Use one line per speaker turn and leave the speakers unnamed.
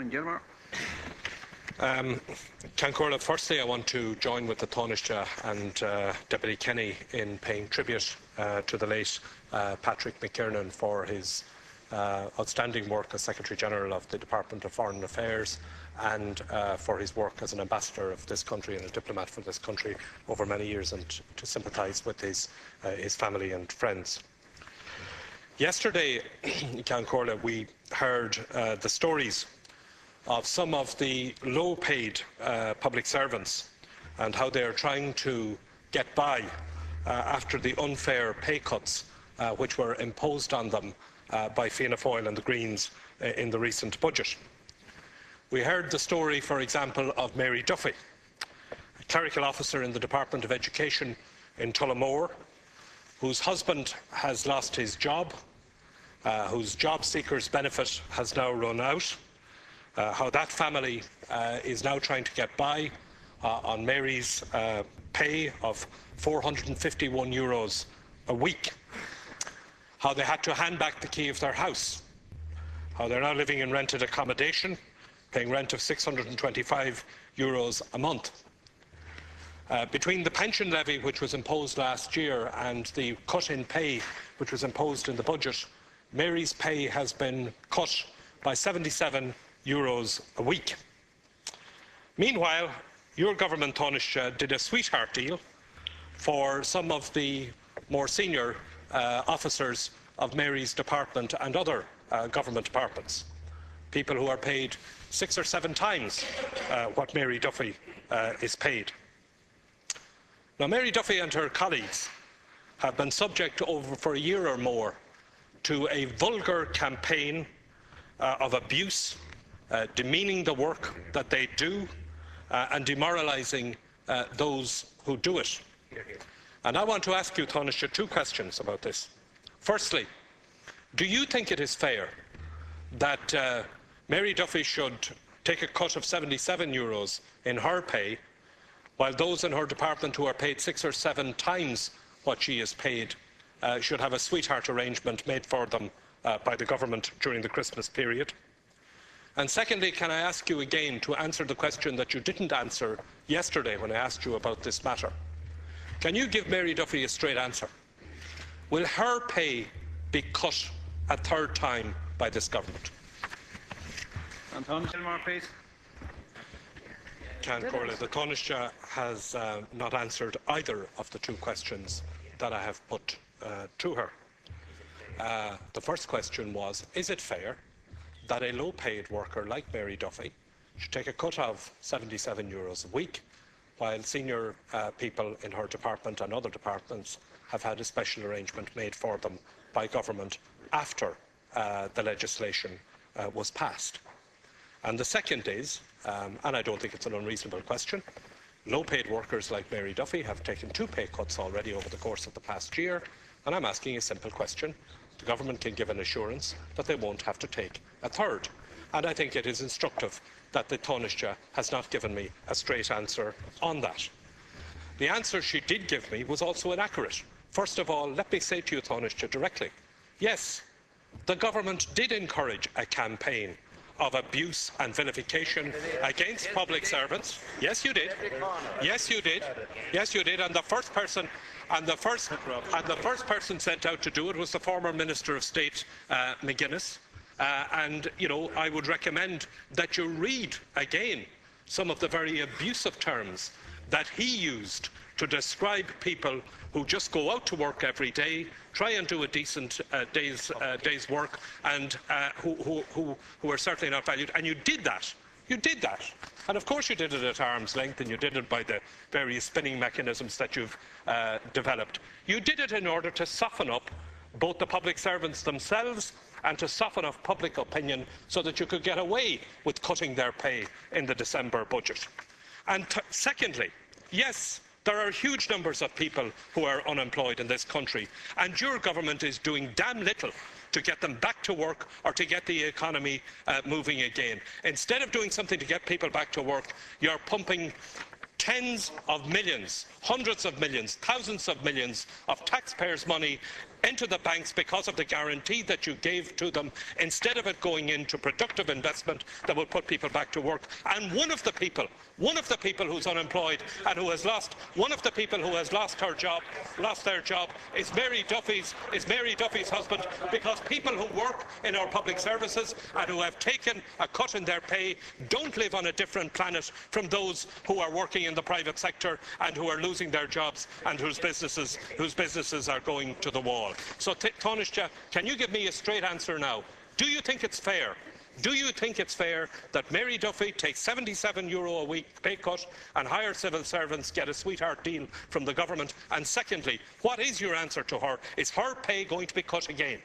Gilmore.
Cancórla, firstly I want to join with the Taoiseach and Deputy Kenny in paying tribute to the late Patrick McKiernan for his outstanding work as Secretary-General of the Department of Foreign Affairs and for his work as an ambassador of this country and a diplomat for this country over many years, and to sympathise with his family and friends. Yesterday, Cancórla, we heard the stories of some of the low-paid public servants and how they are trying to get by after the unfair pay cuts which were imposed on them by Fianna Fáil and the Greens in the recent budget. We heard the story, for example, of Mary Duffy, a clerical officer in the Department of Education in Tullamore, whose husband has lost his job, whose job seekers benefit has now run out, how that family is now trying to get by on Mary's pay of €451 a week, how they had to hand back the key of their house, how they're now living in rented accommodation, paying rent of €625 a month. Between the pension levy which was imposed last year and the cut in pay which was imposed in the budget, Mary's pay has been cut by €77 a week. Meanwhile, your government, Taoiseach, did a sweetheart deal for some of the more senior officers of Mary's department and other government departments, people who are paid 6 or 7 times what Mary Duffy is paid. Now, Mary Duffy and her colleagues have been subject for a year or more to a vulgar campaign of abuse, demeaning the work that they do and demoralising those who do it. And I want to ask you, Taoiseach, 2 questions about this. Firstly, do you think it is fair that Mary Duffy should take a cut of €77 in her pay, while those in her department who are paid 6 or 7 times what she is paid should have a sweetheart arrangement made for them by the government during the Christmas period? And secondly, can I ask you again to answer the question that you didn't answer yesterday when I asked you about this matter? Can you give Mary Duffy a straight answer? Will her pay be cut a 3rd time by this government?
Gilmore, please.
Cancórla, the Taoiseach has not answered either of the 2 questions that I have put to her. The first question was, is it fair that a low-paid worker like Mary Duffy should take a cut of €77 a week, while senior people in her department and other departments have had a special arrangement made for them by government after the legislation was passed? And the second is, and I don't think it's an unreasonable question, low-paid workers like Mary Duffy have taken 2 pay cuts already over the course of the past year, and I'm asking a simple question. The government can give an assurance that they won't have to take a 3rd. And I think it is instructive that the Taoiseach has not given me a straight answer on that. The answer she did give me was also inaccurate. First of all, let me say to you, Taoiseach, directly, yes, the government did encourage a campaign of abuse and vilification against public servants. Yes, you did. Yes, you did. Yes, you did. And the first person sent out to do it was the former Minister of State, McGuinness. And, you know, I would recommend that you read again some of the very abusive terms that he used to describe people who just go out to work every day, try and do a decent day's work, and who are certainly not valued. And you did that. You did that. And of course you did it at arm's length, and you did it by the various spinning mechanisms that you've developed. You did it in order to soften up both the public servants themselves and to soften up public opinion so that you could get away with cutting their pay in the December budget. And secondly, yes, there are huge numbers of people who are unemployed in this country, and your government is doing damn little to get them back to work or to get the economy moving again. Instead of doing something to get people back to work, you're pumping tens of millions, hundreds of millions, thousands of millions of taxpayers' money into the banks because of the guarantee that you gave to them, instead of it going into productive investment that will put people back to work. And one of the people who's unemployed and who has lost, one of the people who has lost their job is Mary Duffy's husband, because people who work in our public services and who have taken a cut in their pay don't live on a different planet from those who are working in the private sector and who are losing their jobs and whose businesses are going to the wall. So, Taoiseach, can you give me a straight answer now? Do you think it's fair? Do you think it's fair that Mary Duffy takes €77 a week pay cut and higher civil servants get a sweetheart deal from the government? And secondly, what is your answer to her? Is her pay going to be cut again?